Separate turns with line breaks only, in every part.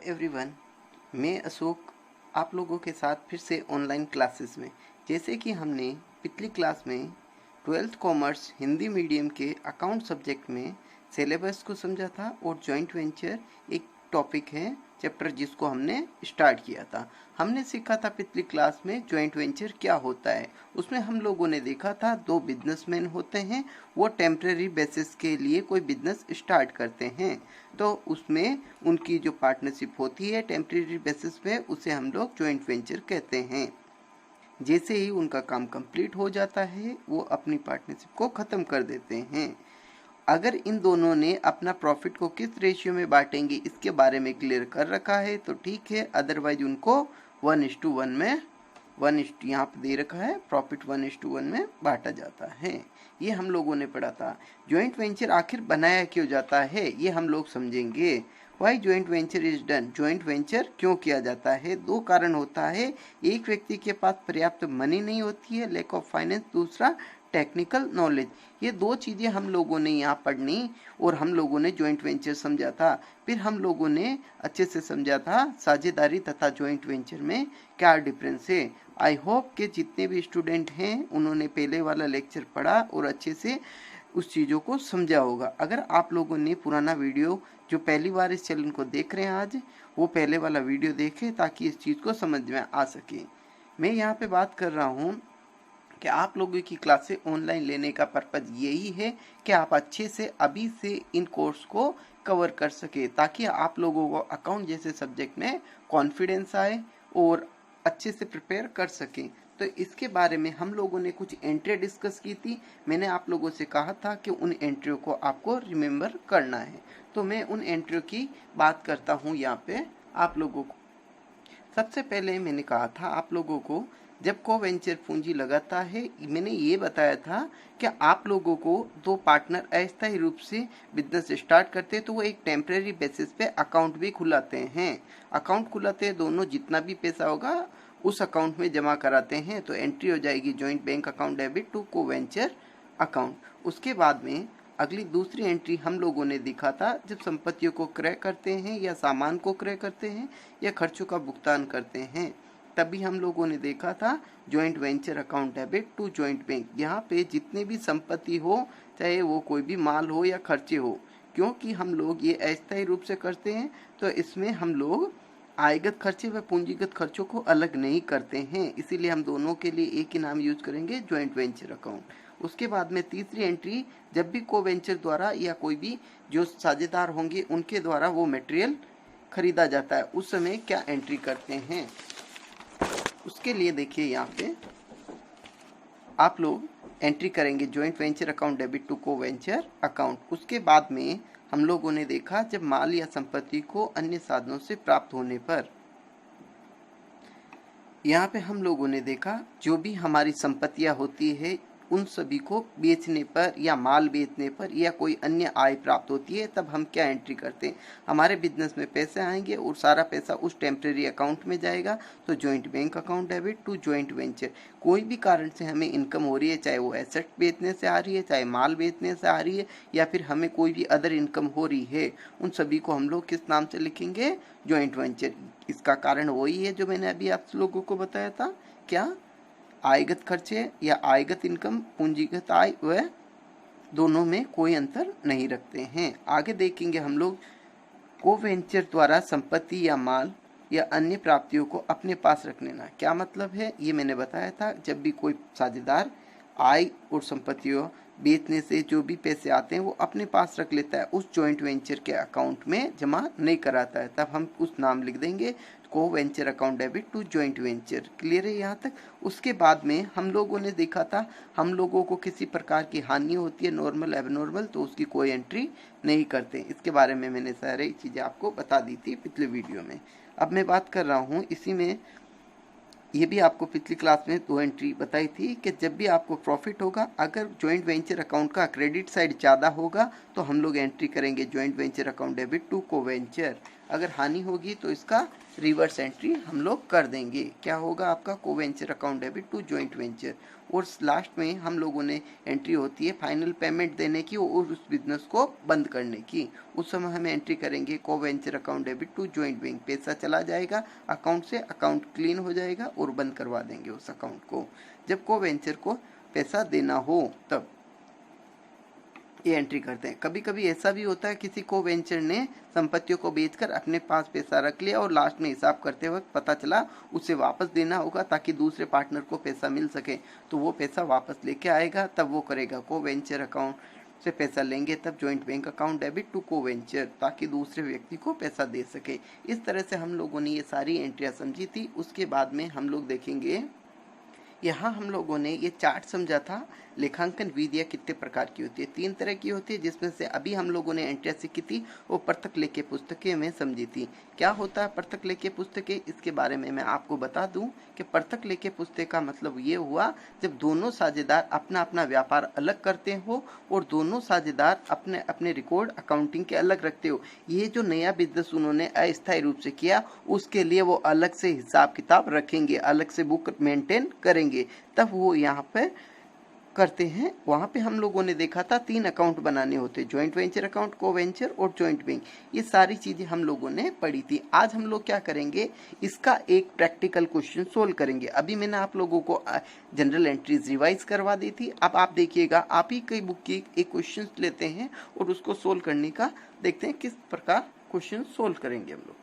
Everyone, मैं अशोक आप लोगों के साथ फिर से ऑनलाइन क्लासेस में। जैसे कि हमने पिछली क्लास में 12th कॉमर्स हिंदी मीडियम के अकाउंट सब्जेक्ट में सिलेबस को समझा था और जॉइंट वेंचर एक टॉपिक है चैप्टर जिसको हमने स्टार्ट किया था। हमने सीखा था पिछली क्लास में जॉइंट वेंचर क्या होता है। उसमें हम लोगों ने देखा था दो बिजनेसमैन होते हैं, वो टेम्परेरी बेसिस के लिए कोई बिजनेस स्टार्ट करते हैं, तो उसमें उनकी जो पार्टनरशिप होती है टेम्परेरी बेसिस पे उसे हम लोग जॉइंट वेंचर कहते हैं। जैसे ही उनका काम कंप्लीट हो जाता है वो अपनी पार्टनरशिप को ख़त्म कर देते हैं। अगर इन दोनों ने अपना प्रॉफिट को किस रेशियो में बांटेंगे इसके बारे में क्लियर कर रखा है तो ठीक है, अदरवाइज उनको 1:1 में यहाँ पे दे रखा है प्रॉफिट 1:1 में बांटा जाता है। ये हम लोगों ने पढ़ा था। जॉइंट वेंचर आखिर बनाया क्यों जाता है ये हम लोग समझेंगे। Why joint venture is done, joint venture क्यों किया जाता है। दो कारण होता है, एक व्यक्ति के पास पर्याप्त मनी नहीं होती है, लैक ऑफ फाइनेंस, दूसरा टेक्निकल नॉलेज। ये दो चीज़ें हम लोगों ने यहाँ पढ़नी और हम लोगों ने जॉइंट वेंचर समझा था। फिर हम लोगों ने अच्छे से समझा था साझेदारी तथा जॉइंट वेंचर में क्या डिफरेंस है। आई होप कि जितने भी स्टूडेंट हैं उन्होंने पहले वाला लेक्चर पढ़ा और अच्छे से उस चीज़ों को समझा होगा। अगर आप लोगों ने पुराना वीडियो जो पहली बार इस चैनल को देख रहे हैं आज, वो पहले वाला वीडियो देखें ताकि इस चीज़ को समझ में आ सके। मैं यहाँ पे बात कर रहा हूँ कि आप लोगों की क्लासें ऑनलाइन लेने का पर्पज़ यही है कि आप अच्छे से अभी से इन कोर्स को कवर कर सके ताकि आप लोगों को अकाउंट जैसे सब्जेक्ट में कॉन्फिडेंस आए और अच्छे से प्रिपेयर कर सकें। तो इसके बारे में हम लोगों ने कुछ एंट्री डिस्कस की थी। मैंने आप लोगों से कहा था कि उन एंट्रियों को आपको रिमेम्बर करना है, तो मैं उन एंट्रियों की बात करता हूँ यहाँ पे आप लोगों को। सबसे पहले मैंने कहा था आप लोगों को जब को वेंचर पूंजी लगाता है, मैंने ये बताया था कि आप लोगों को दो पार्टनर अस्थायी रूप से बिजनेस स्टार्ट करते हैं तो वो एक टेम्परेरी बेसिस पे अकाउंट भी खुलाते हैं। अकाउंट खुलाते हैं, दोनों जितना भी पैसा होगा उस अकाउंट में जमा कराते हैं, तो एंट्री हो जाएगी joint bank account debit to co venture account. उसके बाद में अगली दूसरी एंट्री हम लोगों ने देखा था जब संपत्तियों को क्रय करते हैं या सामान को क्रय करते हैं या खर्चों का भुगतान करते हैं, तभी हम लोगों ने देखा था joint venture account debit to joint bank. यहाँ पे जितने भी संपत्ति हो, चाहे वो कोई भी माल हो या खर्चे हो, क्योंकि हम लोग ये अस्थायी रूप से करते हैं तो इसमें हम लोग आयगत खर्चे व पूंजीगत खर्चों को अलग नहीं करते हैं, इसीलिए हम दोनों के लिए एक ही नाम यूज करेंगे, जॉइंट वेंचर अकाउंट। उसके बाद में तीसरी एंट्री, जब भी को वेंचर द्वारा या कोई भी जो साझेदार होंगे उनके द्वारा वो मटेरियल खरीदा जाता है, उस समय क्या एंट्री करते हैं। उसके लिए देखिए यहाँ पे आप लोग एंट्री करेंगे joint venture account debit to co venture account. उसके बाद में हम लोगों ने देखा जब माल या संपत्ति को अन्य साधनों से प्राप्त होने पर, यहाँ पे हम लोगों ने देखा जो भी हमारी संपत्तियाँ होती है उन सभी को बेचने पर या माल बेचने पर या कोई अन्य आय प्राप्त होती है, तब हम क्या एंट्री करते हैं। हमारे बिजनेस में पैसे आएंगे और सारा पैसा उस टेम्परेरी अकाउंट में जाएगा, तो joint bank account debit to joint venture. कोई भी कारण से हमें इनकम हो रही है, चाहे वो एसेट बेचने से आ रही है, चाहे माल बेचने से आ रही है, या फिर हमें कोई भी अदर इनकम हो रही है, उन सभी को हम लोग किस नाम से लिखेंगे, जॉइंट वेंचर। इसका कारण वही है जो मैंने अभी आप लोगों को बताया था, क्या आयगत खर्चे या आयगत इनकम, पूंजीगत आय, व दोनों में कोई अंतर नहीं रखते हैं। आगे देखेंगे हम लोग को वेंचर द्वारा संपत्ति या माल या अन्य प्राप्तियों को अपने पास रखने ना क्या मतलब है, ये मैंने बताया था। जब भी कोई साझेदार आय और संपत्तियों बेचने से जो भी पैसे आते हैं वो अपने पास रख लेता है, उस जॉइंट वेंचर के अकाउंट में जमा नहीं कराता है, तब हम उस नाम लिख देंगे co venture account debit to joint venture. Clear है यहाँ तक। उसके बाद में हम लोगों ने देखा था हम लोगों को किसी प्रकार की हानि होती है, नॉर्मल एबनॉर्मल, तो उसकी कोई एंट्री नहीं करते। इसके बारे में मैंने सारी चीज़ें आपको बता दी थी पिछले वीडियो में। अब मैं बात कर रहा हूँ इसी में, ये भी आपको पिछली क्लास में दो एंट्री बताई थी कि जब भी आपको प्रॉफिट होगा, अगर जॉइंट वेंचर अकाउंट का क्रेडिट साइड ज़्यादा होगा तो हम लोग एंट्री करेंगे joint venture account debit to co venture. अगर हानि होगी तो इसका रिवर्स एंट्री हम लोग कर देंगे। क्या होगा आपका coventurer account debit to joint venture. और लास्ट में हम लोगों ने एंट्री होती है फाइनल पेमेंट देने की और उस बिजनेस को बंद करने की। उस समय हम एंट्री करेंगे coventurer account debit to joint bank. पैसा चला जाएगा अकाउंट से, अकाउंट क्लीन हो जाएगा और बंद करवा देंगे उस अकाउंट को। जब कोवेंचर को पैसा देना हो तब ये एंट्री करते हैं। कभी कभी ऐसा भी होता है किसी को वेंचर ने संपत्तियों को बेचकर अपने पास पैसा रख लिया और लास्ट में हिसाब करते वक्त पता चला उसे वापस देना होगा ताकि दूसरे पार्टनर को पैसा मिल सके, तो वो पैसा वापस लेके आएगा, तब वो करेगा को वेंचर अकाउंट से पैसा लेंगे, तब joint bank account debit to co venture, ताकि दूसरे व्यक्ति को पैसा दे सके। इस तरह से हम लोगों ने ये सारी एंट्रियाँ समझी थी। उसके बाद में हम लोग देखेंगे यहाँ हम लोगों ने ये चार्ट समझा था लेखांकन विधियाँ कितने प्रकार की होती है। 3 तरह की होती है, जिसमें से अभी हम लोगों ने एंट्रियाँ सीखी थी वो पृथक लेखे पुस्तकें में समझी थी। क्या होता है पृथक लेखे पुस्तकें, इसके बारे में मैं आपको बता दूं कि पृथक लेखे पुस्तक का मतलब ये हुआ जब दोनों साझेदार अपना अपना व्यापार अलग करते हो और दोनों साझेदार अपने अपने रिकॉर्ड अकाउंटिंग के अलग रखते हो। ये जो नया बिजनेस उन्होंने अस्थायी रूप से किया उसके लिए वो अलग से हिसाब किताब रखेंगे, अलग से बुक मेंटेन करेंगे, तब वो यहाँ पे करते हैं। वहाँ पे हम लोगों ने देखा था 3 अकाउंट बनाने होते, joint venture account, co venture और जॉइंट बैंक। ये सारी चीज़ें हम लोगों ने पढ़ी थी। आज हम लोग क्या करेंगे, इसका एक प्रैक्टिकल क्वेश्चन सोल्व करेंगे। अभी मैंने आप लोगों को जनरल एंट्रीज रिवाइज करवा दी थी। अब आप देखिएगा, आप ही कई बुक की एक क्वेश्चन लेते हैं और उसको सोल्व करने का देखते हैं किस प्रकार क्वेश्चन सोल्व करेंगे हम लोग।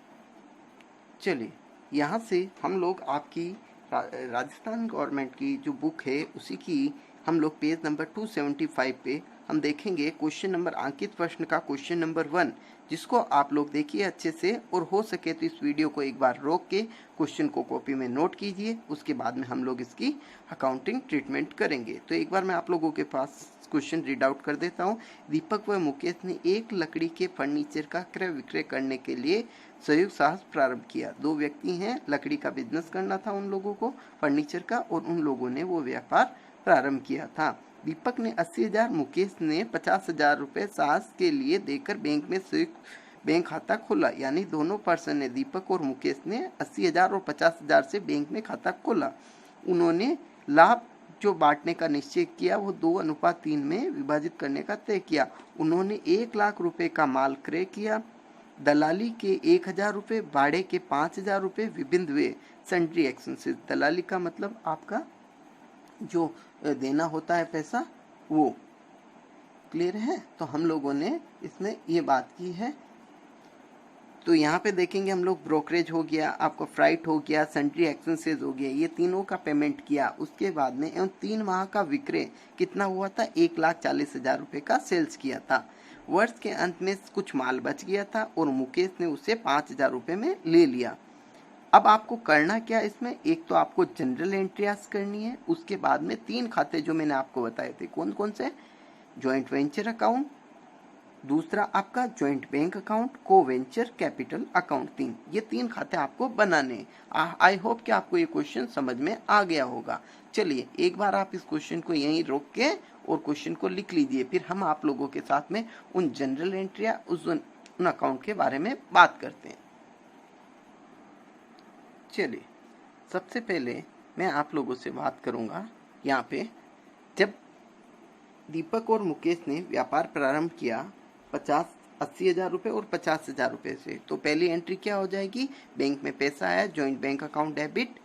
चलिए, यहाँ से हम लोग आपकी राजस्थान गवर्नमेंट की जो बुक है उसी की हम लोग पेज नंबर 275 पे हम देखेंगे क्वेश्चन नंबर अंकित प्रश्न का क्वेश्चन नंबर 1, जिसको आप लोग देखिए अच्छे से, और हो सके तो इस वीडियो को एक बार रोक के क्वेश्चन को कॉपी में नोट कीजिए। उसके बाद में हम लोग इसकी अकाउंटिंग ट्रीटमेंट करेंगे। तो एक बार मैं आप लोगों के पास क्वेश्चन रीड आउट कर देता हूँ। दीपक व मुकेश ने एक लकड़ी के फर्नीचर का क्रय विक्रय करने के लिए संयुक्त साहस प्रारंभ किया। 2 व्यक्ति हैं, लकड़ी का बिजनेस करना था उन लोगों को, फर्नीचर का, और उन लोगों ने वो व्यापार प्रारंभ किया था। दीपक ने 80,000, मुकेश ने 50,000 रुपए साहस के लिए देकर बैंक में संयुक्त बैंक खाता खोला। यानी दोनों पर्सन ने, दीपक और मुकेश ने 80,000 और 50,000 से बैंक में खाता खोला। उन्होंने लाभ जो बांटने का निश्चय किया वो 2:3 में विभाजित करने का तय किया। उन्होंने 1 लाख रुपए का माल क्रय किया। दलाली के 1,000 रुपये, भाड़े के 5,000 रुपये विभिन्न हुए। सन्ड्री एक्सपेंसेस, दलाली का मतलब आपका जो देना होता है पैसा, वो क्लियर है। तो हम लोगों ने इसमें ये बात की है। तो यहाँ पे देखेंगे हम लोग ब्रोकरेज हो गया, आपको फ्राइट हो गया, सन्ड्री एक्सपेंसेस हो गया, ये तीनों का पेमेंट किया। उसके बाद में एवं 3 माह का विक्रय कितना हुआ था, 1,40,000 रुपये का सेल्स किया था। वर्ष के अंत में कुछ माल बच गया था और मुकेश ने उसे 5,000 रुपये में ले लिया। अब आपको करना क्या इसमें, एक तो आपको जनरल एंट्रीज करनी है, उसके बाद में 3 खाते जो मैंने आपको बताए थे, कौन कौन से, जॉइंट वेंचर अकाउंट, दूसरा आपका joint bank account, co venture capital account, ये 3 खाते आपको बनाने। आई होप कि आपको ये क्वेश्चन समझ में आ गया होगा। चलिए एक बार आप इस क्वेश्चन को यहीं रोक के और क्वेश्चन को लिख लीजिए, फिर हम आप लोगों के साथ में उन जनरल एंट्रिया, उन अकाउंट के बारे में बात करते हैं। चलिए, सबसे पहले मैं आप लोगों से बात करूंगा यहाँ पे, जब दीपक और मुकेश ने व्यापार प्रारंभ किया 80,000 रुपये और 50,000 रुपये से, तो पहली एंट्री क्या हो जाएगी, बैंक में पैसा आया, जॉइंट बैंक अकाउंट डेबिट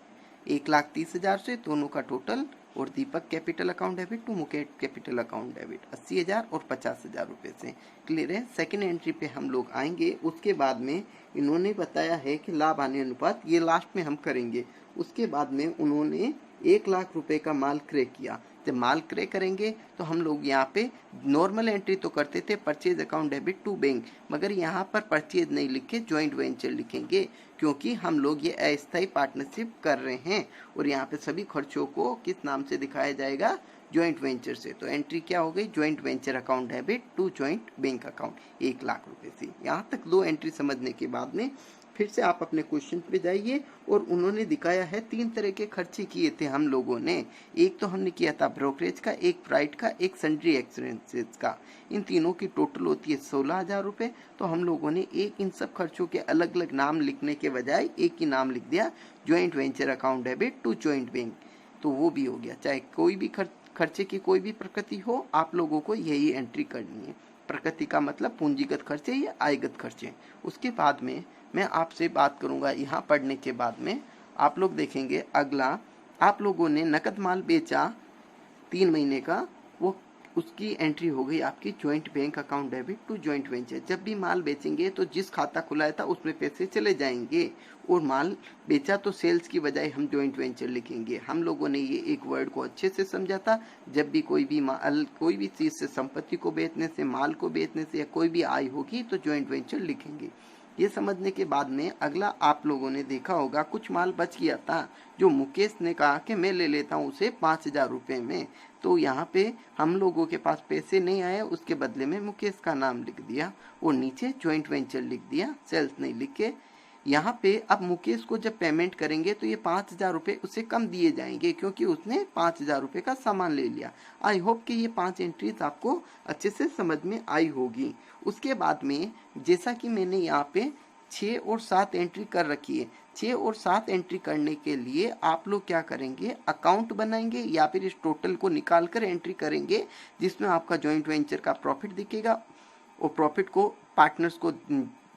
1,30,000 से, दोनों का टोटल, और Deepak capital account debit to Mukesh capital account debit 80,000 और 50,000 रुपये से। क्लियर है। सेकंड एंट्री पे हम लोग आएंगे। उसके बाद में इन्होंने बताया है कि लाभ हानि अनुपात, ये लास्ट में हम करेंगे। उसके बाद में उन्होंने 1 लाख रुपए का माल क्रय किया। जब माल क्रय करेंगे तो हम लोग यहाँ पे नॉर्मल एंट्री तो करते थे purchase account debit to bank, मगर यहाँ पर परचेज नहीं लिखे, जॉइंट वेंचर लिखेंगे, क्योंकि हम लोग ये अस्थायी पार्टनरशिप कर रहे हैं और यहाँ पे सभी खर्चों को किस नाम से दिखाया जाएगा, जॉइंट वेंचर से। तो एंट्री क्या हो गई, joint venture account debit to joint bank account 1 lakh रुपए से। यहाँ तक 2 एंट्री समझने के बाद में फिर से आप अपने क्वेश्चन पे जाइए और उन्होंने दिखाया है 3 तरह के खर्चे किए थे हम लोगों ने। एक तो हमने किया था ब्रोकरेज का, एक फ्राइट का, एक सन्ड्री एक्सपेंसेस का। इन तीनों की टोटल होती है 16,000 रुपये। तो हम लोगों ने एक इन सब खर्चों के अलग अलग नाम लिखने के बजाय एक ही नाम लिख दिया, joint venture account debit to joint bank. तो वो भी हो गया। चाहे कोई भी खर्चे की कोई भी प्रकृति हो, आप लोगों को यही एंट्री करनी है। प्रकृति का मतलब पूंजीगत खर्चे या आयगत खर्चे। उसके बाद में मैं आपसे बात करूंगा, यहाँ पढ़ने के बाद में आप लोग देखेंगे अगला, आप लोगों ने नकद माल बेचा 3 महीने का, वो उसकी एंट्री हो गई आपकी joint bank account debit to joint venture. जब भी माल बेचेंगे तो जिस खाता खुलाया था उसमें पैसे चले जाएंगे, और माल बेचा तो सेल्स की बजाय हम ज्वाइंट वेंचर लिखेंगे। हम लोगों ने ये एक वर्ड को अच्छे से समझा था। जब भी कोई भी चीज़ से, संपत्ति को बेचने से, माल को बेचने से या कोई भी आय होगी तो ज्वाइंट वेंचर लिखेंगे। ये समझने के बाद में अगला आप लोगों ने देखा होगा कुछ माल बच गया था जो मुकेश ने कहा कि मैं ले लेता हूँ उसे 5,000 रुपये में। तो यहाँ पे हम लोगों के पास पैसे नहीं आए, उसके बदले में मुकेश का नाम लिख दिया और नीचे ज्वाइंट वेंचर लिख दिया, सेल्स नहीं लिख के। यहाँ पे अब मुकेश को जब पेमेंट करेंगे तो ये 5,000 रुपये उससे कम दिए जाएंगे क्योंकि उसने 5,000 रुपये का सामान ले लिया। आई होप कि ये 5 एंट्रीज आपको अच्छे से समझ में आई होगी। उसके बाद में जैसा कि मैंने यहाँ पे 6 और 7 एंट्री कर रखी है, 6 और 7 एंट्री करने के लिए आप लोग क्या करेंगे, अकाउंट बनाएंगे या फिर इस टोटल को निकाल कर एंट्री करेंगे जिसमें आपका जॉइंट वेंचर का प्रॉफिट दिखेगा और प्रॉफिट को पार्टनर्स को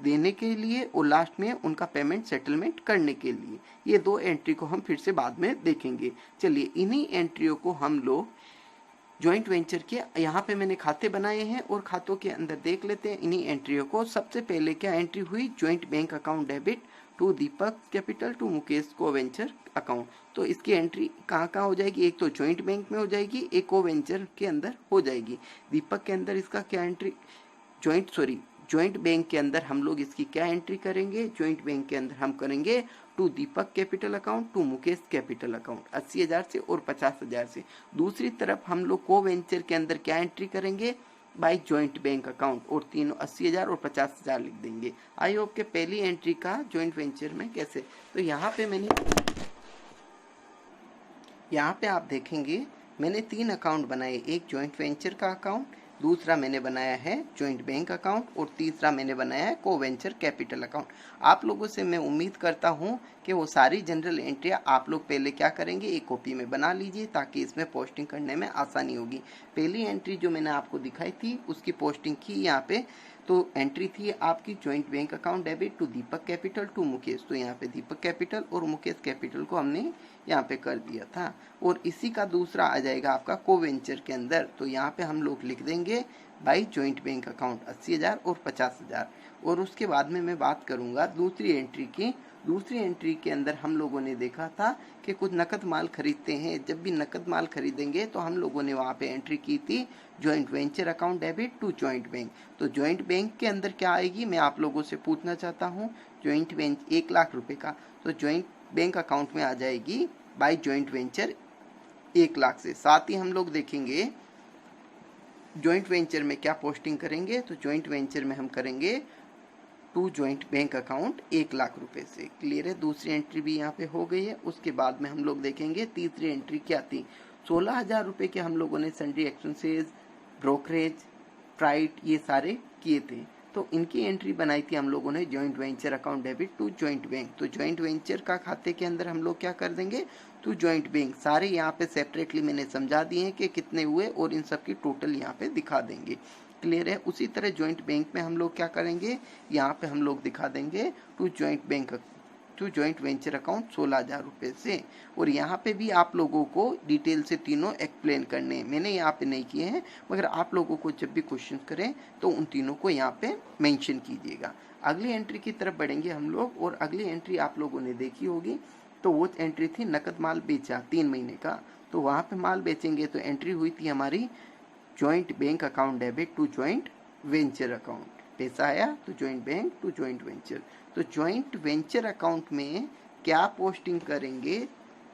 देने के लिए और लास्ट में उनका पेमेंट सेटलमेंट करने के लिए। ये 2 एंट्री को हम फिर से बाद में देखेंगे। चलिए इन्हीं एंट्रियों को हम लोग जॉइंट वेंचर के यहाँ पे मैंने खाते बनाए हैं और खातों के अंदर देख लेते हैं इन्हीं एंट्रियों को। सबसे पहले क्या एंट्री हुई, joint bank account debit to Deepak capital to Mukesh co venture account. तो इसकी एंट्री कहाँ कहाँ हो जाएगी, एक तो ज्वाइंट बैंक में हो जाएगी, एक को वेंचर के अंदर हो जाएगी। दीपक के अंदर इसका क्या एंट्री, ज्वाइंट बैंक के अंदर हम लोग इसकी क्या एंट्री करेंगे, ज्वाइंट बैंक के अंदर हम करेंगे to Deepak capital account to Mukesh capital account 80,000 से और 50,000 से। दूसरी तरफ हम लोग को वेंचर के अंदर क्या एंट्री करेंगे, बाय ज्वाइंट बैंक अकाउंट, और तीनों 80,000 और 50,000 लिख देंगे। आई होप के पहली एंट्री का ज्वाइंट वेंचर में कैसे, तो यहाँ पे आप देखेंगे मैंने 3 अकाउंट बनाए, एक ज्वाइंट वेंचर का अकाउंट, दूसरा मैंने बनाया है ज्वाइंट बैंक अकाउंट और तीसरा मैंने बनाया है को वेंचर कैपिटल अकाउंट। आप लोगों से मैं उम्मीद करता हूं कि वो सारी जनरल एंट्रियां आप लोग पहले क्या करेंगे, एक कॉपी में बना लीजिए ताकि इसमें पोस्टिंग करने में आसानी होगी। पहली एंट्री जो मैंने आपको दिखाई थी उसकी पोस्टिंग की यहाँ पे, तो एंट्री थी आपकी joint bank account debit to Deepak capital to Mukesh. तो यहाँ पे दीपक कैपिटल और मुकेश कैपिटल को हमने यहाँ पे कर दिया था। और इसी का दूसरा आ जाएगा आपका को वेंचर के अंदर, तो यहाँ पे हम लोग लिख देंगे बाई ज्वाइंट बैंक अकाउंट 80,000 और 50,000। और उसके बाद में मैं बात करूँगा दूसरी एंट्री की। दूसरी एंट्री के अंदर हम लोगों ने देखा था कि कुछ नकद माल खरीदते हैं, जब भी नकद माल खरीदेंगे तो हम लोगों ने वहाँ पे एंट्री की थी joint venture account debit to joint bank. तो ज्वाइंट बैंक के अंदर क्या आएगी मैं आप लोगों से पूछना चाहता हूँ, ज्वाइंट वेंचर 1 लाख रुपए का, तो ज्वाइंट बैंक अकाउंट में आ जाएगी बाय ज्वाइंट वेंचर 1 लाख से। साथ ही हम लोग देखेंगे ज्वाइंट वेंचर में क्या पोस्टिंग करेंगे, तो ज्वाइंट वेंचर में हम करेंगे to joint bank account 1 lakh रुपए से। क्लियर है, दूसरी एंट्री भी यहाँ पे हो गई है। उसके बाद में हम लोग देखेंगे तीसरी एंट्री क्या थी, 16,000 रुपये के हम लोगों ने सन्ड्री एक्सपेंसेस, ब्रोकरेज, फ्राइट ये सारे किए थे। तो इनकी एंट्री बनाई थी हम लोगों ने joint venture account debit to joint bank. तो ज्वाइंट वेंचर का खाते के अंदर हम लोग क्या कर देंगे, टू ज्वाइंट बैंक। सारे यहाँ पे सेपरेटली मैंने समझा दिए हैं कि कितने हुए और इन सब की टोटल यहाँ पे दिखा देंगे। क्लियर है, उसी तरह ज्वाइंट बैंक में हम लोग क्या करेंगे, यहाँ पे हम लोग दिखा देंगे टू ज्वाइंट वेंचर अकाउंट 16,000 रुपये से। और यहाँ पे भी आप लोगों को डिटेल से तीनों एक्सप्लेन करने हैं, मैंने यहाँ पे नहीं किए हैं, मगर आप लोगों को जब भी क्वेश्चन करें तो उन तीनों को यहाँ पे मेंशन कीजिएगा। अगली एंट्री की तरफ बढ़ेंगे हम लोग, और अगली एंट्री आप लोगों ने देखी होगी, तो वो एंट्री थी नकद माल बेचा 3 महीने का। तो वहाँ पे माल बेचेंगे तो एंट्री हुई थी हमारी joint bank account debit to joint venture account, पैसा आया तो joint bank to joint venture. तो ज्वाइंट वेंचर अकाउंट में क्या पोस्टिंग करेंगे,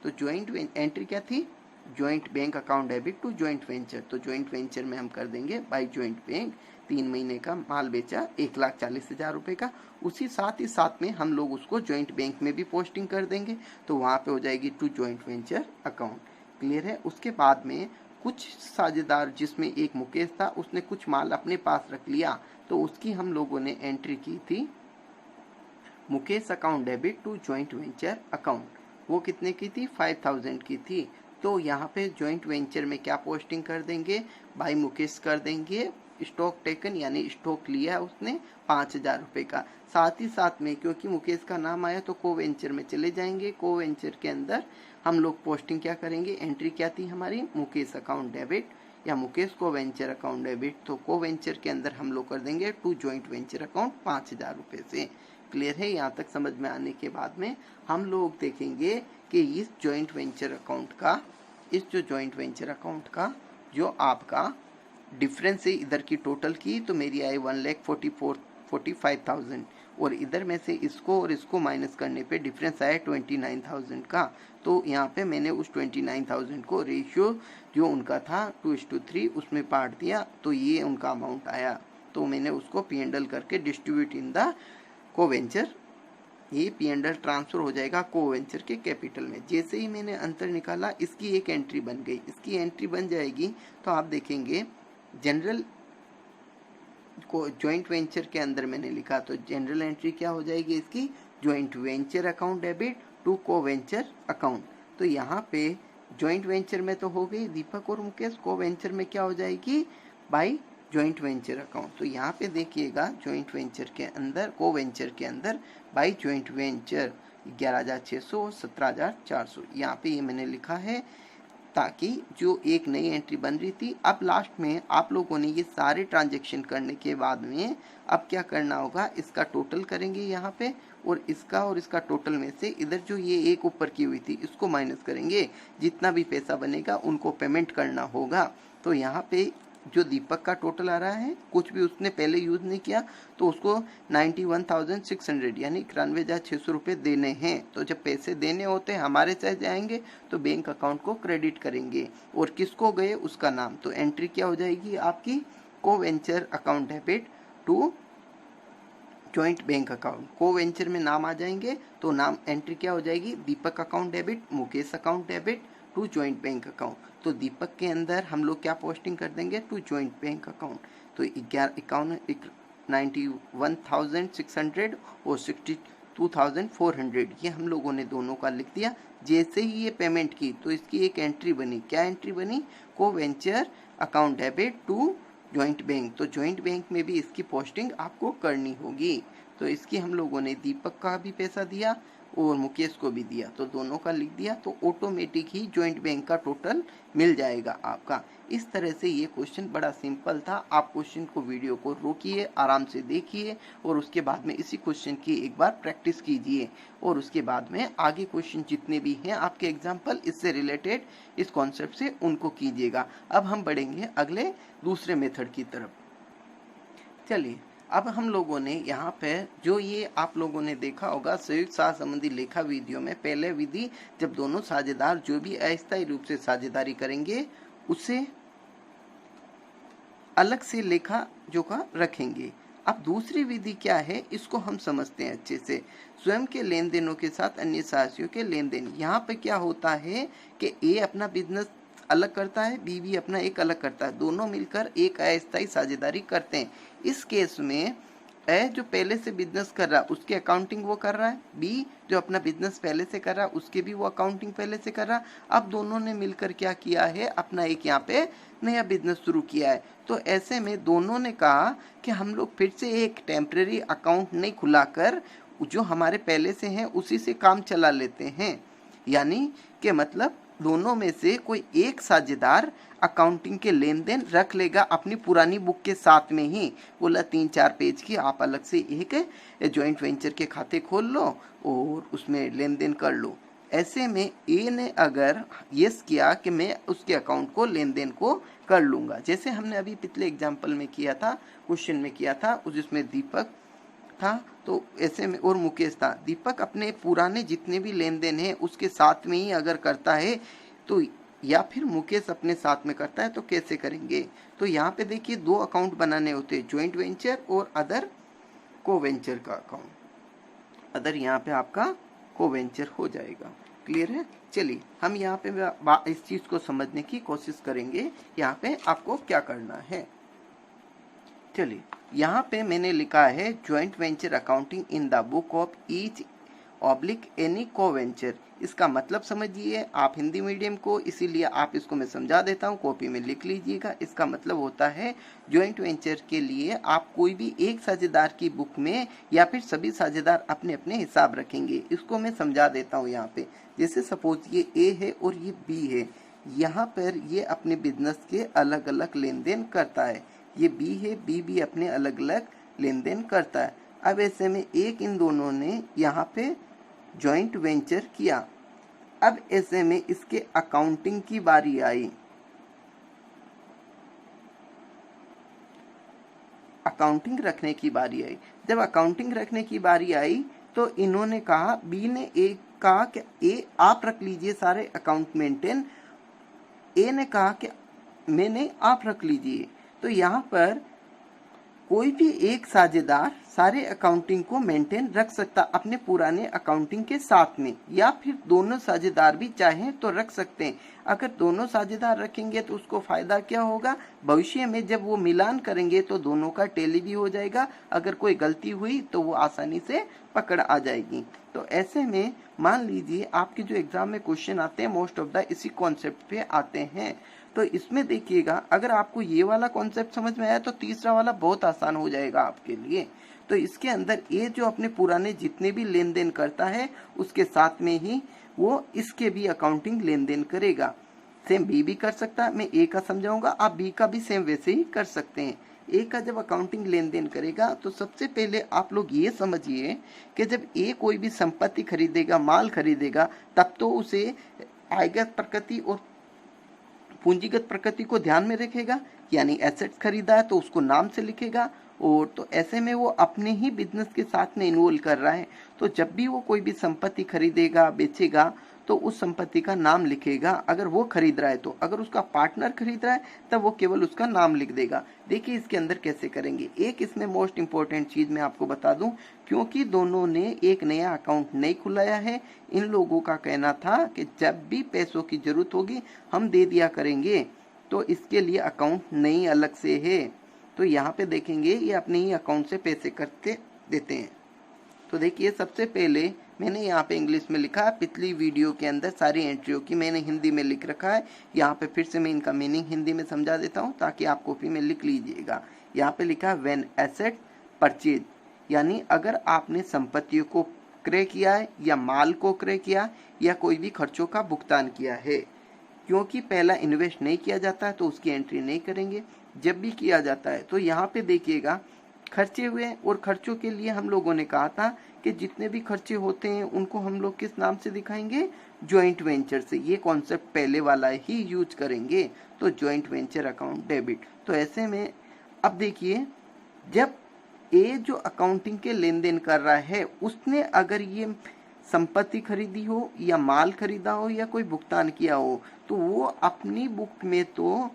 तो ज्वाइंट एंट्री क्या थी, joint bank account debit to joint venture, तो जॉइंट वेंचर में हम कर देंगे बाई जॉइंट बैंक, 3 महीने का माल बेचा 1,40,000 रुपये का। उसी साथ ही साथ में हम लोग उसको जॉइंट बैंक में भी पोस्टिंग कर देंगे, तो वहाँ पे हो जाएगी to joint venture account. Clear है। उसके बाद में कुछ साझेदार जिसमें एक मुकेश था, उसने कुछ माल अपने पास रख लिया, तो उसकी हम लोगों ने एंट्री की थी Mukesh account debit to joint venture account. वो कितने की थी? 5,000 की थी। तो यहाँ पे जॉइंट वेंचर में क्या पोस्टिंग कर देंगे? बाई मुकेश कर देंगे, स्टॉक टेकन यानी स्टॉक लिया उसने 5,000 रुपये का। साथ ही साथ में क्योंकि मुकेश का नाम आया तो को वेंचर में चले जाएंगे। को वेंचर के अंदर हम लोग पोस्टिंग क्या करेंगे? एंट्री क्या थी हमारी? मुकेश अकाउंट डेबिट या Mukesh co venture account debit, तो को वेंचर के अंदर हम लोग कर देंगे टू जॉइंट वेंचर अकाउंट 5,000 रुपये से। क्लियर है। यहाँ तक समझ में आने के बाद में हम लोग देखेंगे कि इस जॉइंट वेंचर अकाउंट का, इस जो जॉइंट वेंचर अकाउंट का जो आपका डिफरेंस है इधर की टोटल की, तो मेरी आई 1,45,000 और इधर में से इसको और इसको माइनस करने पे डिफरेंस आया 29,000 का। तो यहाँ पे मैंने उस 29,000 को रेशियो जो उनका था 2:3 उसमें बांट दिया, तो ये उनका अमाउंट आया। तो मैंने उसको P&L करके डिस्ट्रीब्यूट इन द को वेंचर, ये P&L ट्रांसफर हो जाएगा को वेंचर के कैपिटल में। जैसे ही मैंने अंतर निकाला, इसकी एक एंट्री बन गई। इसकी एंट्री बन जाएगी तो आप देखेंगे जनरल को जॉइंट वेंचर के अंदर मैंने लिखा, तो जनरल एंट्री क्या हो जाएगी इसकी? Joint venture account debit to co venture account. तो यहाँ पे जॉइंट वेंचर में तो हो गई दीपक और मुकेश, को वेंचर में क्या हो जाएगी? By joint venture account. तो यहाँ पे देखिएगा जॉइंट वेंचर के अंदर, को वेंचर के अंदर बाई जॉइंट वेंचर 11,600 और 17,400, यहाँ पे ये मैंने लिखा है ताकि जो एक नई एंट्री बन रही थी। अब लास्ट में आप लोगों ने ये सारे ट्रांजेक्शन करने के बाद में अब क्या करना होगा? इसका टोटल करेंगे यहाँ पे, और इसका टोटल में से इधर जो ये एक ऊपर की हुई थी इसको माइनस करेंगे। जितना भी पैसा बनेगा उनको पेमेंट करना होगा। तो यहाँ पे जो दीपक का टोटल आ रहा है, कुछ भी उसने पहले यूज नहीं किया, तो उसको 91,600 यानी 91,600 रुपये देने हैं। तो जब पैसे देने होते हैं हमारे चाहे जाएंगे तो बैंक अकाउंट को क्रेडिट करेंगे, और किसको गए उसका नाम। तो एंट्री क्या हो जाएगी आपकी? Co venture account debit to joint bank account. Co venture में नाम आ जाएंगे तो नाम एंट्री क्या हो जाएगी? Deepak account debit, Mukesh account debit to joint bank account. तो दीपक के अंदर हम लोग क्या पोस्टिंग कर देंगे? To joint bank account. तो 91,600 और 62,400 ये हम लोगों ने दोनों का लिख दिया। जैसे ही ये पेमेंट की तो इसकी एक एंट्री बनी। क्या एंट्री बनी? Co venture account debit to joint bank. तो जॉइंट बैंक में भी इसकी पोस्टिंग आपको करनी होगी। तो इसकी हम लोगों ने दीपक का भी पैसा दिया और मुकेश को भी दिया, तो दोनों का लिख दिया, तो ऑटोमेटिक ही जॉइंट बैंक का टोटल मिल जाएगा आपका। इस तरह से ये क्वेश्चन बड़ा सिंपल था। आप क्वेश्चन को, वीडियो को रोकिए, आराम से देखिए और उसके बाद में इसी क्वेश्चन की एक बार प्रैक्टिस कीजिए, और उसके बाद में आगे क्वेश्चन जितने भी हैं आपके एग्जाम्पल इससे रिलेटेड, इस कॉन्सेप्ट से, उनको कीजिएगा। अब हम बढ़ेंगे अगले दूसरे मेथड की तरफ। चलिए, अब हम लोगों ने यहाँ पे जो ये आप लोगों ने देखा होगा संयुक्त साझ संबंधी लेखा विधियों में, पहले विधि जब दोनों साझेदार जो भी अस्थायी रूप से साझेदारी करेंगे उसे अलग से लेखा जोखा रखेंगे। अब दूसरी विधि क्या है इसको हम समझते हैं अच्छे से। स्वयं के लेन देनों के साथ अन्य साहसियों के लेन देन। यहाँ पे क्या होता है कि ए अपना बिजनेस अलग करता है, बी भी अपना एक अलग करता है, दोनों मिलकर एक अस्थायी साझेदारी करते हैं। इस केस में ए जो पहले से बिजनेस कर रहा है उसकी अकाउंटिंग वो कर रहा है, बी जो अपना बिजनेस पहले से कर रहा है उसके भी वो अकाउंटिंग पहले से कर रहा है। अब दोनों ने मिलकर क्या किया है? अपना एक यहाँ पे नया बिजनेस शुरू किया है। तो ऐसे में दोनों ने कहा कि हम लोग फिर से एक टेम्परेरी अकाउंट नहीं खुलाकर जो हमारे पहले से हैं उसी से काम चला लेते हैं। यानी कि मतलब दोनों में से कोई एक साझेदार अकाउंटिंग के लेन देन रख लेगा अपनी पुरानी बुक के साथ में ही। बोला 3-4 पेज की आप अलग से एक जॉइंट वेंचर के खाते खोल लो और उसमें लेन देन कर लो। ऐसे में ए ने अगर यस किया कि मैं उसके अकाउंट को लेन देन को कर लूँगा, जैसे हमने अभी पिछले एग्जाम्पल में किया था, क्वेश्चन में किया था, जिसमें दीपक था तो ऐसे में और मुकेश था। दीपक अपने पुराने जितने भी लेन देन है उसके साथ में ही अगर करता है तो या फिर मुकेश अपने साथ में करता है तो कैसे करेंगे। तो यहाँ पे देखिए 2 अकाउंट बनाने होते हैं, जॉइंट वेंचर और अदर को वेंचर का अकाउंट। अदर यहाँ पे आपका को वेंचर हो जाएगा। क्लियर है। चलिए हम यहाँ पे इस चीज को समझने की कोशिश करेंगे, यहाँ पे आपको क्या करना है। चलिए यहाँ पे मैंने लिखा है joint venture accounting in the book of each oblique any को वेंचर। इसका मतलब समझिए आप हिंदी मीडियम को, इसीलिए आप इसको मैं समझा देता हूँ, कॉपी में लिख लीजिएगा। इसका मतलब होता है जॉइंट वेंचर के लिए आप कोई भी एक साझेदार की बुक में या फिर सभी साझेदार अपने अपने हिसाब रखेंगे। इसको मैं समझा देता हूँ यहाँ पे। जैसे सपोज ये ए है और ये बी है, यहाँ पर ये अपने बिजनेस के अलग अलग लेन देन करता है। ये बी है, बी भी अपने अलग अलग लेन देन करता है। अब ऐसे में एक इन दोनों ने यहाँ पे जॉइंट वेंचर किया। अब ऐसे में इसके अकाउंटिंग की बारी आई। अकाउंटिंग रखने की बारी आई। जब अकाउंटिंग रखने की बारी आई तो इन्होंने कहा, बी ने ए कहा कि ए आप रख लीजिए सारे अकाउंट मेंटेन। ए ने कहा कि मैंने आप रख लीजिए। तो यहाँ पर कोई भी एक साझेदार सारे अकाउंटिंग को मेंटेन रख सकता अपने पुराने अकाउंटिंग के साथ में, या फिर दोनों साझेदार भी चाहें तो रख सकते हैं। अगर दोनों साझेदार रखेंगे तो उसको फायदा क्या होगा, भविष्य में जब वो मिलान करेंगे तो दोनों का टैली भी हो जाएगा। अगर कोई गलती हुई तो वो आसानी से पकड़ आ जाएगी। तो ऐसे में मान लीजिए आपके जो एग्जाम में क्वेश्चन आते हैं मोस्ट ऑफ द इसी कॉन्सेप्ट पे आते हैं। तो इसमें देखिएगा अगर आपको ये वाला कॉन्सेप्ट समझ में आया तो तीसरा वाला बहुत आसान हो जाएगा आपके लिए। तो इसके अंदर ए जो अपने पुराने जितने भी लेन देन करता है उसके साथ में ही वो इसके भी अकाउंटिंग लेन देन करेगा। सेम बी भी कर सकता है, मैं ए का समझाऊंगा, आप बी का भी सेम वैसे ही कर सकते हैं। ए का जब अकाउंटिंग लेन देन करेगा तो सबसे पहले आप लोग ये समझिए कि जब ए कोई भी संपत्ति खरीदेगा, माल खरीदेगा, तब तो उसे आयगत प्रकृति और पूंजीगत प्रकृति को ध्यान में रखेगा। यानी एसेट्स खरीदा है तो उसको नाम से लिखेगा, और तो ऐसे में वो अपने ही बिजनेस के साथ में इन्वॉल्व कर रहा है। तो जब भी वो कोई भी संपत्ति खरीदेगा, बेचेगा, तो उस संपत्ति का नाम लिखेगा अगर वो खरीद रहा है तो। अगर उसका पार्टनर खरीद रहा है तब वो केवल उसका नाम लिख देगा। देखिए इसके अंदर कैसे करेंगे। एक इसमें मोस्ट इंपॉर्टेंट चीज मैं आपको बता दूं, क्योंकि दोनों ने एक नया अकाउंट नहीं खुलाया है, इन लोगों का कहना था कि जब भी पैसों की जरूरत होगी हम दे दिया करेंगे, तो इसके लिए अकाउंट नहीं अलग से है। तो यहाँ पे देखेंगे ये अपने ही अकाउंट से पैसे करते देते हैं। तो देखिए सबसे पहले मैंने यहाँ पे इंग्लिश में लिखा है, पिछली वीडियो के अंदर सारी एंट्रियों की मैंने हिंदी में लिख रखा है। यहाँ पे फिर से मैं इनका मीनिंग हिंदी में समझा देता हूँ ताकि आप कॉपी में लिख लीजिएगा। यहाँ पे लिखा है व्हेन एसेट परचेज, यानी अगर आपने संपत्तियों को क्रय किया है या माल को क्रय किया या कोई भी खर्चों का भुगतान किया है। क्योंकि पहला इन्वेस्ट नहीं किया जाता है तो उसकी एंट्री नहीं करेंगे। जब भी किया जाता है तो यहाँ पे देखिएगा खर्चे हुए, और खर्चों के लिए हम लोगों ने कहा था कि जितने भी खर्चे होते हैं उनको हम लोग किस नाम से दिखाएंगे, जॉइंट वेंचर से। ये कॉन्सेप्ट पहले वाला ही यूज करेंगे, तो जॉइंट वेंचर अकाउंट डेबिट। तो ऐसे में अब देखिए जब ए जो अकाउंटिंग के लेन देन कर रहा है उसने अगर ये संपत्ति खरीदी हो या माल खरीदा हो या कोई भुगतान किया हो, तो वो अपनी बुक में तो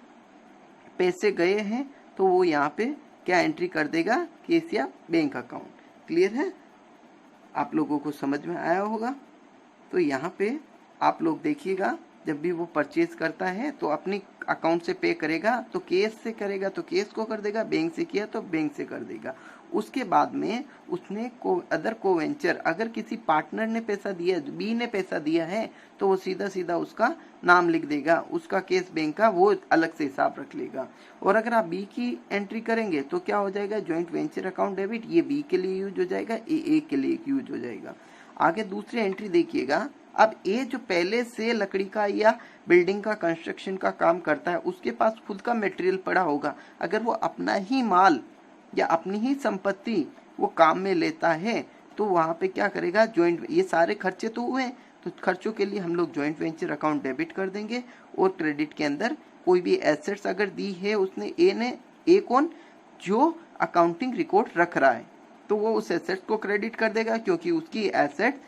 पैसे गए हैं, तो वो यहाँ पे क्या एंट्री कर देगा, केस या बैंक अकाउंट। क्लियर है, आप लोगों को समझ में आया होगा। तो यहाँ पे आप लोग देखिएगा जब भी वो परचेज करता है तो अपनी अकाउंट से पे करेगा, तो केस से करेगा तो केस को कर देगा, बैंक से किया तो बैंक से कर देगा। उसके बाद में उसने अदर को वेंचर, अगर किसी पार्टनर ने पैसा दिया, बी ने पैसा दिया है, तो वो सीधा सीधा उसका नाम लिख देगा, उसका केस बैंक का वो अलग से हिसाब रख लेगा। और अगर आप बी की एंट्री करेंगे तो क्या हो जाएगा, ज्वाइंट वेंचर अकाउंट डेबिट, ये बी के लिए यूज हो जाएगा, ए के लिए यूज हो जाएगा। आगे दूसरी एंट्री देखिएगा। अब ए जो पहले से लकड़ी का या बिल्डिंग का कंस्ट्रक्शन का काम करता है, उसके पास खुद का मटेरियल पड़ा होगा, अगर वो अपना ही माल या अपनी ही संपत्ति वो काम में लेता है तो वहां पे क्या करेगा, ज्वाइंट, ये सारे खर्चे तो हुए, तो खर्चों के लिए हम लोग ज्वाइंट वेंचर अकाउंट डेबिट कर देंगे। और क्रेडिट के अंदर कोई भी एसेट्स अगर दी है उसने, ए कौन, जो अकाउंटिंग रिकॉर्ड रख रहा है, तो वो उस एसेट को क्रेडिट कर देगा, क्योंकि उसकी एसेट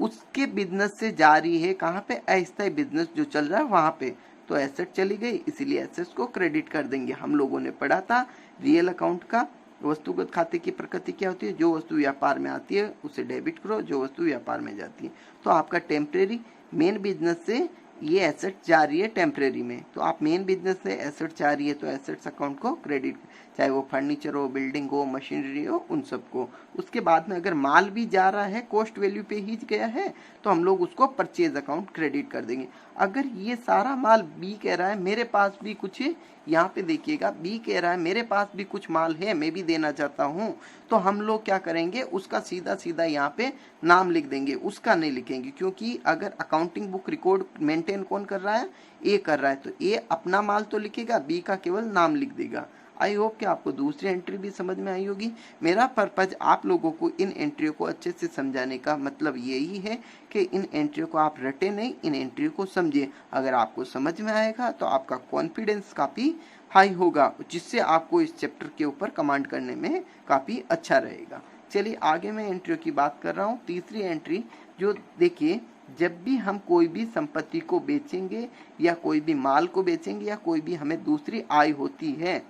उसके बिजनेस से जारी है कहाँ पे, अस्थायी बिजनेस जो चल रहा है वहां पे, तो एसेट चली गई, इसीलिए एसेट्स को क्रेडिट कर देंगे। हम लोगों ने पढ़ा था रियल अकाउंट का वस्तुगत खाते की प्रकृति क्या होती है, जो वस्तु व्यापार में आती है उसे डेबिट करो, जो वस्तु व्यापार में जाती है। तो आपका टेम्परेरी मेन बिजनेस से ये एसेट जा रही है टेम्परेरी में, तो आप मेन बिजनेस से एसेट जा रही है तो एसेट्स अकाउंट को क्रेडिट, चाहे वो फर्नीचर हो, बिल्डिंग हो, मशीनरी हो, उन सबको। उसके बाद में अगर माल भी जा रहा है, कॉस्ट वैल्यू पे ही गया है, तो हम लोग उसको परचेज अकाउंट क्रेडिट कर देंगे। अगर ये सारा माल बी कह रहा है मेरे पास भी कुछ, यहाँ पे देखिएगा बी कह रहा है मेरे पास भी कुछ माल है, मैं भी देना चाहता हूँ, तो हम लोग क्या करेंगे, उसका सीधा सीधा यहाँ पे नाम लिख देंगे, उसका नहीं लिखेंगे, क्योंकि अगर अकाउंटिंग बुक रिकॉर्ड मेंटेन कौन कर रहा है, ए कर रहा है, तो ए अपना माल तो लिखेगा, बी का केवल नाम लिख देगा। आई होप कि आपको दूसरी एंट्री भी समझ में आई होगी। मेरा पर्पज आप लोगों को इन एंट्रियों को अच्छे से समझाने का मतलब यही है कि इन एंट्रियों को आप रटे नहीं, इन एंट्रियों को समझिए। अगर आपको समझ में आएगा तो आपका कॉन्फिडेंस काफ़ी हाई होगा, जिससे आपको इस चैप्टर के ऊपर कमांड करने में काफ़ी अच्छा रहेगा। चलिए आगे मैं एंट्रियों की बात कर रहा हूँ। तीसरी एंट्री जो देखिए, जब भी हम कोई भी संपत्ति को बेचेंगे या कोई भी माल को बेचेंगे या कोई भी हमें दूसरी आय होती है,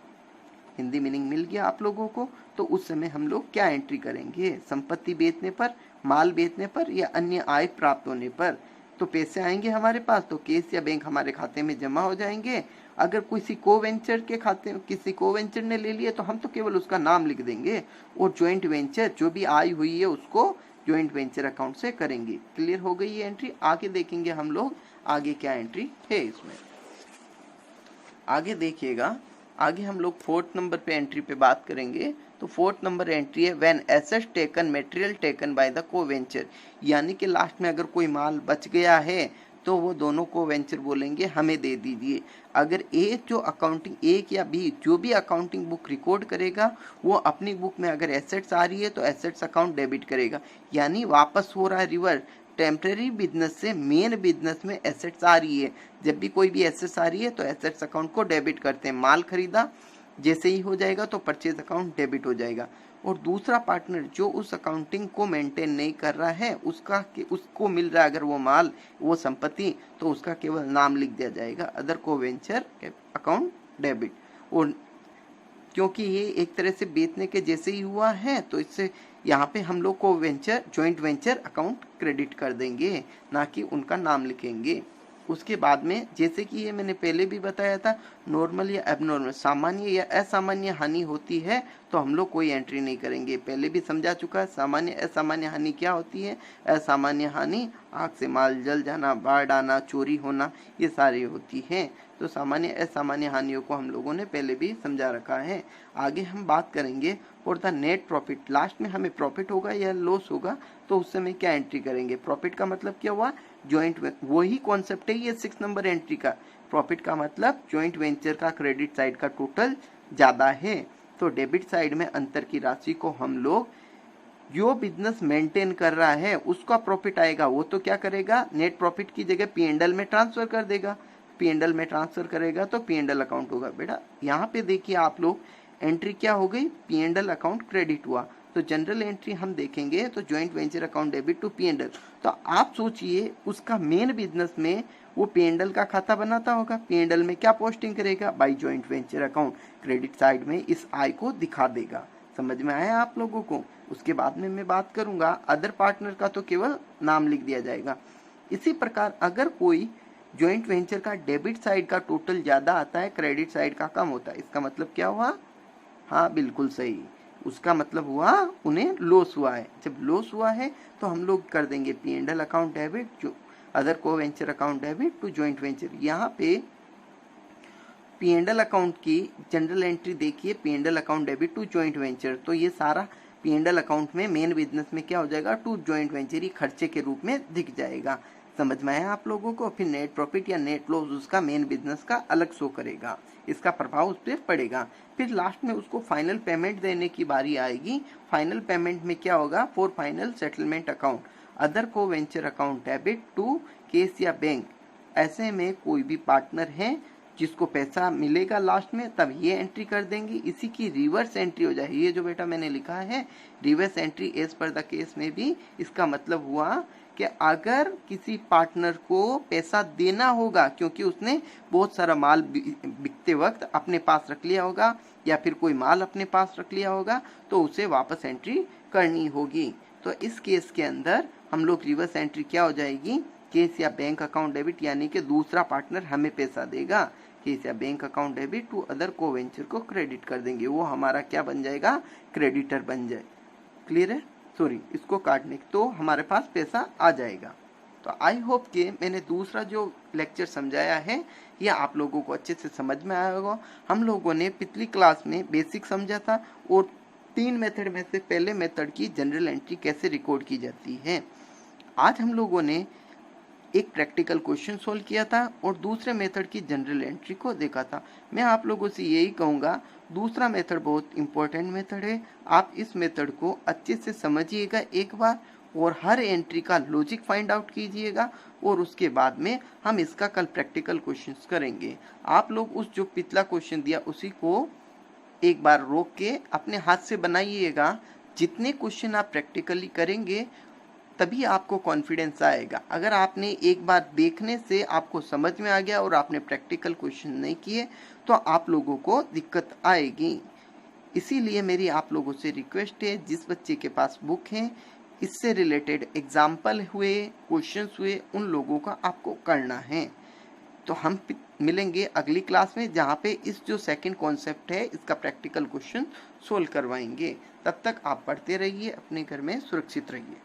हिंदी मीनिंग मिल गया आप लोगों को, तो उस समय हम लोग क्या एंट्री करेंगे, संपत्ति बेचने पर, माल बेचने पर या अन्य आय प्राप्त होने पर। तो पैसे आएंगे हमारे पास तो केस या बैंक हमारे खाते में जमा हो जाएंगे। अगर किसी को वेंचर के खाते में, किसी को वेंचर ने ले लिया तो हम तो केवल उसका नाम लिख देंगे, और ज्वाइंट वेंचर जो भी आय हुई है उसको ज्वाइंट वेंचर अकाउंट से करेंगे। क्लियर हो गई ये एंट्री। आगे देखेंगे हम लोग आगे क्या एंट्री है इसमें। आगे देखिएगा, आगे हम लोग फोर्थ नंबर पे एंट्री पे बात करेंगे। तो फोर्थ नंबर एंट्री है when assets taken material taken by the को वेंचर, यानी कि लास्ट में अगर कोई माल बच गया है तो वो दोनों को वेंचर बोलेंगे हमें दे दीजिए। अगर ए जो अकाउंटिंग, एक या बी जो भी अकाउंटिंग बुक रिकॉर्ड करेगा वो अपनी बुक में अगर एसेट्स आ रही है तो एसेट्स अकाउंट डेबिट करेगा, यानी वापस हो रहा है रिवर्स, टेम्परेरी बिजनेस से मेन बिजनेस में एसेट्स आ रही है। जब भी कोई भी एसेट्स आ रही है तो एसेट्स अकाउंट को डेबिट करते हैं। माल खरीदा जैसे ही हो जाएगा तो परचेज अकाउंट डेबिट हो जाएगा। और दूसरा पार्टनर जो उस अकाउंटिंग को मेंटेन नहीं कर रहा है, उसको मिल रहा है अगर वो माल, वो संपत्ति, तो उसका केवल नाम लिख दिया जाएगा, अदर को वेंचर अकाउंट डेबिट। और क्योंकि ये एक तरह से बेचने के जैसे ही हुआ है तो इससे यहाँ पे हम लोग को venture, joint venture account credit कर देंगे, ना कि उनका नाम लिखेंगे। उसके बाद में जैसे कि ये मैंने पहले भी बताया था, नॉर्मल या एबनॉर्मल, सामान्य या असामान्य हानि होती है तो हम लोग कोई एंट्री नहीं करेंगे। पहले भी समझा चुका है सामान्य असामान्य हानि क्या होती है। असामान्य हानि आग से माल जल जाना, बाढ़ आना, चोरी होना, ये सारी होती है। तो सामान्य असामान्य हानियों को हम लोगों ने पहले भी समझा रखा है। आगे हम बात करेंगे for the net profit, last में हमें प्रॉफिट होगा या लॉस होगा तो उस समय क्या एंट्री करेंगे। प्रॉफिट का मतलब क्या हुआ, ज्वाइंट, वही कॉन्सेप्ट है ये 6 नंबर एंट्री का। प्रॉफिट का मतलब ज्वाइंट वेंचर का क्रेडिट साइड का टोटल ज्यादा है, तो डेबिट साइड में अंतर की राशि को हम लोग, जो बिजनेस मेंटेन कर रहा है उसका प्रॉफिट आएगा वो तो क्या करेगा, नेट प्रॉफिट की जगह पी&एल में ट्रांसफर कर देगा। पी&एल में ट्रांसफर करेगा तो पी&एल अकाउंट होगा। बेटा यहाँ पे देखिए आप लोग, एंट्री क्या हो गई, पी&एल अकाउंट क्रेडिट हुआ। तो जनरल एंट्री हम देखेंगे तो joint venture account debit to P and L. तो आप सोचिए उसका मेन बिजनेस में वो पी&एल का खाता बनाता होगा, पी&एल में क्या पोस्टिंग करेगा, by joint venture account, credit side में इस आय को दिखा देगा। समझ में आया आप लोगों को। उसके बाद में मैं बात करूंगा अदर पार्टनर का, तो केवल नाम लिख दिया जाएगा। इसी प्रकार अगर कोई ज्वाइंट वेंचर का डेबिट साइड का टोटल ज्यादा आता है, क्रेडिट साइड का कम होता है, इसका मतलब क्या हुआ, हाँ बिल्कुल सही, उसका मतलब हुआ उन्हें लॉस हुआ है। जब लॉस हुआ है तो हम लोग कर देंगे पी&एल अकाउंट डेबिट, जो अदर को venture account debit to joint venture. यहाँ पे पी&एल अकाउंट की जनरल एंट्री देखिए, P and L account debit to joint venture, तो ये सारा पी&एल अकाउंट में मेन बिजनेस में क्या हो जाएगा, टू ज्वाइंट वेंचर ही खर्चे के रूप में दिख जाएगा। समझ में आया आप लोगों को। फिर नेट प्रॉफिट या नेट लॉस उसका मेन बिजनेस का अलग शो करेगा, इसका प्रभाव उस पर पड़ेगा। फिर लास्ट में उसको फाइनल पेमेंट देने की बारी आएगी। फाइनल पेमेंट में क्या होगा, for final settlement account, other को venture account debit to cash या बैंक। ऐसे में कोई भी पार्टनर है जिसको पैसा मिलेगा लास्ट में, तब ये एंट्री कर देंगे, इसी की रिवर्स एंट्री हो जाएगी। ये जो बेटा मैंने लिखा है reverse entry as per the case में भी, इसका मतलब हुआ कि कि अगर किसी पार्टनर को पैसा देना होगा क्योंकि उसने बहुत सारा माल बिकते वक्त अपने पास रख लिया होगा या फिर कोई माल अपने पास रख लिया होगा, तो उसे वापस एंट्री करनी होगी। तो इस केस के अंदर हम लोग रिवर्स एंट्री क्या हो जाएगी, केस या बैंक अकाउंट डेबिट, यानी कि दूसरा पार्टनर हमें पैसा देगा, केस या bank account debit to other को वेंचर को क्रेडिट कर देंगे, वो हमारा क्या बन जाएगा, क्रेडिटर बन जाए। क्लियर है? सॉरी, इसको काटने तो हमारे पास पैसा आ जाएगा। तो आई होप कि मैंने दूसरा जो लेक्चर समझाया है ये आप लोगों को अच्छे से समझ में आया होगा। हम लोगों ने पिछली क्लास में बेसिक समझा था और 3 मेथड में से पहले मेथड की जनरल एंट्री कैसे रिकॉर्ड की जाती है। आज हम लोगों ने एक प्रैक्टिकल क्वेश्चन सोल्व किया था और दूसरे मेथड की जनरल एंट्री को देखा था। मैं आप लोगों से यही कहूँगा, दूसरा मेथड बहुत इंपॉर्टेंट मेथड है, आप इस मेथड को अच्छे से समझिएगा एक बार और हर एंट्री का लॉजिक फाइंड आउट कीजिएगा और उसके बाद में हम इसका कल प्रैक्टिकल क्वेश्चंस करेंगे। आप लोग उस जो पिछला क्वेश्चन दिया उसी को एक बार रोक के अपने हाथ से बनाइएगा। जितने क्वेश्चन आप प्रैक्टिकली करेंगे तभी आपको कॉन्फिडेंस आएगा। अगर आपने एक बार देखने से आपको समझ में आ गया और आपने प्रैक्टिकल क्वेश्चन नहीं किए तो आप लोगों को दिक्कत आएगी। इसीलिए मेरी आप लोगों से रिक्वेस्ट है, जिस बच्चे के पास बुक है इससे रिलेटेड एग्जाम्पल हुए, क्वेश्चंस हुए, उन लोगों का आपको करना है। तो हम मिलेंगे अगली क्लास में जहाँ पे इस जो सेकंड कॉन्सेप्ट है इसका प्रैक्टिकल क्वेश्चन सोल्व करवाएंगे। तब तक आप पढ़ते रहिए, अपने घर में सुरक्षित रहिए।